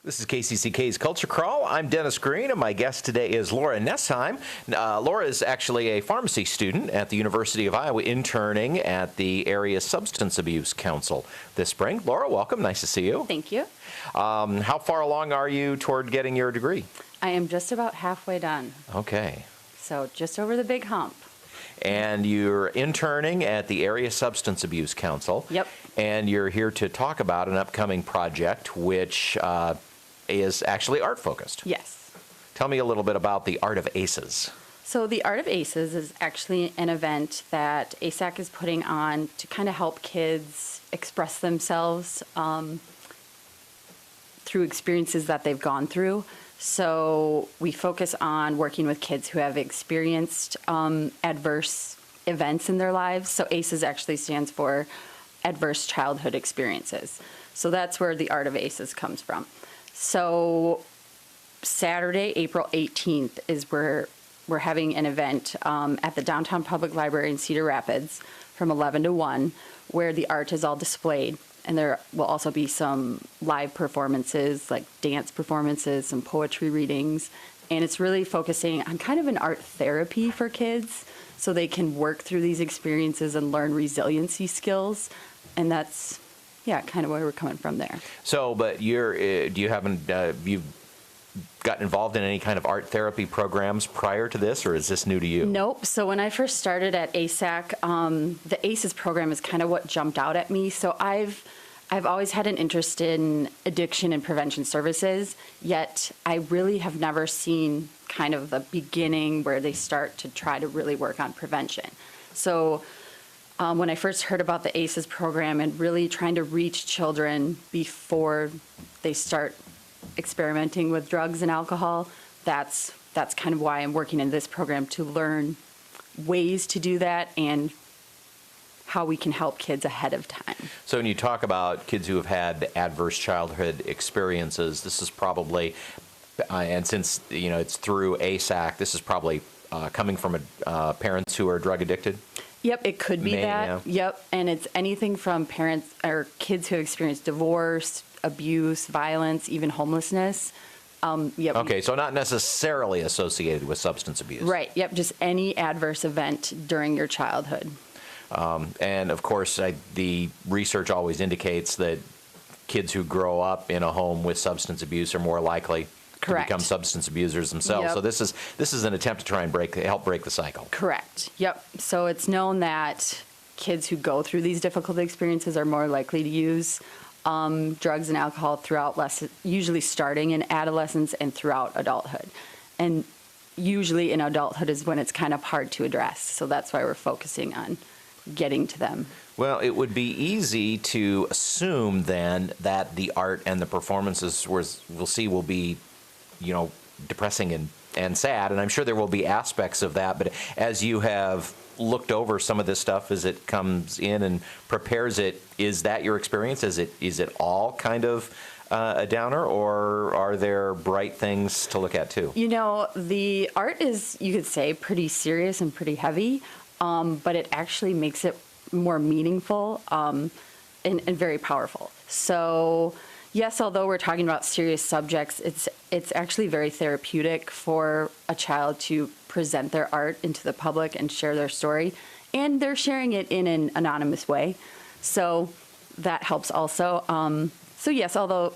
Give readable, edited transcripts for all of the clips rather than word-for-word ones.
This is KCCK's Culture Crawl. I'm Dennis Green, and my guest today is Laura Nessheim. Laura is actually a pharmacy student at the University of Iowa, interning at the Area Substance Abuse Council this spring. Laura, welcome. Nice to see you. Thank you. How far along are you toward getting your degree? I am just about halfway done. Okay. So just over the big hump. And you're interning at the Area Substance Abuse Council. Yep. And you're here to talk about an upcoming project which is actually art-focused. Yes. Tell me a little bit about the Art of ACES. So the Art of ACES is actually an event that ASAC is putting on to kind of help kids express themselves through experiences that they've gone through. So we focus on working with kids who have experienced adverse events in their lives. So ACES actually stands for Adverse Childhood Experiences. So that's where the Art of ACES comes from. So Saturday, April 18th is where we're having an event at the Downtown Public Library in Cedar Rapids from 11 to 1, where the art is all displayed. And there will also be some live performances, like dance performances, some poetry readings. And it's really focusing on kind of an art therapy for kids so they can work through these experiences and learn resiliency skills. And that's, yeah, kind of where we're coming from there. So, but you've gotten involved in any kind of art therapy programs prior to this, or is this new to you? Nope. So when I first started at ASAC, the ACES program is kind of what jumped out at me. So I've always had an interest in addiction and prevention services, yet I really have never seen kind of the beginning where they start to try to really work on prevention. So when I first heard about the ACES program and really trying to reach children before they start experimenting with drugs and alcohol, that's kind of why I'm working in this program, to learn ways to do that and how we can help kids ahead of time. So when you talk about kids who have had adverse childhood experiences, this is probably, and since it's through ASAC, this is probably coming from parents who are drug addicted? Yep, it could be that. Yeah. Yep, and it's anything from parents or kids who experience divorce, abuse, violence, even homelessness. Yep. Okay, so not necessarily associated with substance abuse. Right, yep, just any adverse event during your childhood. And of course, the research always indicates that kids who grow up in a home with substance abuse are more likely Correct. to become substance abusers themselves. Yep. So this is an attempt to try and help break the cycle. Correct. Yep. So it's known that kids who go through these difficult experiences are more likely to use drugs and alcohol throughout, usually starting in adolescence and throughout adulthood. And usually in adulthood is when it's kind of hard to address. So that's why we're focusing on getting to them. Well, it would be easy to assume then that the art and the performances we'll see will be, depressing and sad, and I'm sure there will be aspects of that, but as you have looked over some of this stuff as it comes in and prepares it, is that your experience? Is it all kind of a downer, or are there bright things to look at too? The art is, you could say, pretty serious and pretty heavy, but it actually makes it more meaningful and very powerful. So yes, although we're talking about serious subjects, it's actually very therapeutic for a child to present their art into the public and share their story, and they're sharing it in an anonymous way. So that helps also. So yes, although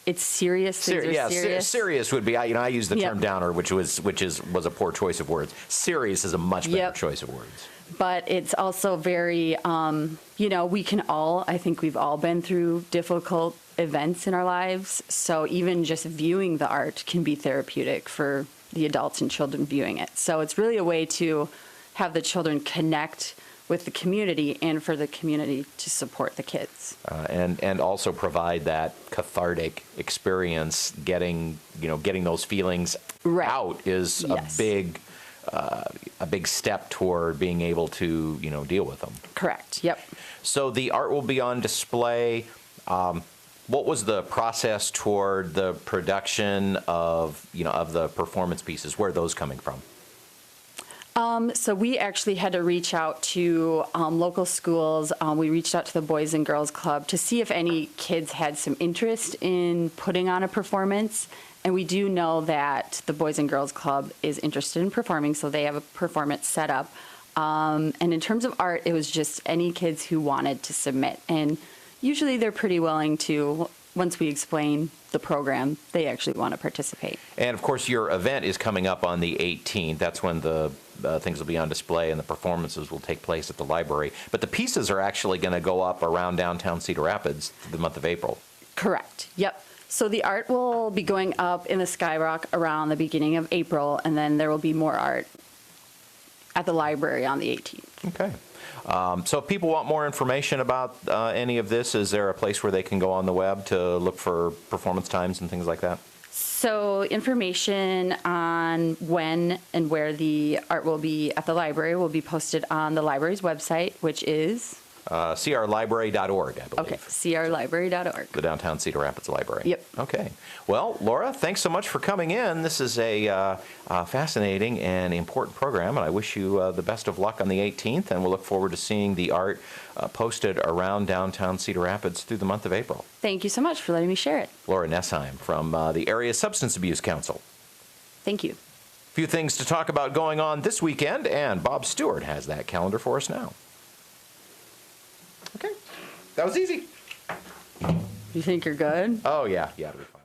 it's serious, things are serious. Serious would be. I use the term downer, which was a poor choice of words. Serious is a much better choice of words. But it's also very, we can all, I think we've all been through difficult events in our lives. So even just viewing the art can be therapeutic for the adults and children viewing it. So it's really a way to have the children connect with the community and for the community to support the kids. And also provide that cathartic experience. Getting those feelings out is a big step toward being able to deal with them. Correct. Yep. So the art will be on display. What was the process toward the production of the performance pieces? Where are those coming from? So we actually had to reach out to local schools. We reached out to the Boys and Girls Club to see if any kids had some interest in putting on a performance. And we do know that the Boys and Girls Club is interested in performing, so they have a performance set up. And in terms of art, it was just any kids who wanted to submit. And usually they're pretty willing to, once we explain the program, they actually want to participate. And of course, your event is coming up on the 18th. That's when the things will be on display and the performances will take place at the library. But the pieces are actually going to go up around downtown Cedar Rapids the month of April. Correct. Yep. So the art will be going up in the Skyrock around the beginning of April, and then there will be more art at the library on the 18th. Okay. So if people want more information about any of this, is there a place where they can go on the web to look for performance times and things like that? So information on when and where the art will be at the library will be posted on the library's website, which is? crlibrary.org, I believe. Okay, crlibrary.org. The Downtown Cedar Rapids Library. Yep. Okay. Well, Laura, thanks so much for coming in. This is a fascinating and important program, and I wish you the best of luck on the 18th, and we'll look forward to seeing the art posted around downtown Cedar Rapids through the month of April. Thank you so much for letting me share it. Laura Nessheim from the Area Substance Abuse Council. Thank you. Few things to talk about going on this weekend, and Bob Stewart has that calendar for us now. Okay. That was easy. You think you're good? Oh, yeah. Yeah, it'll be fine.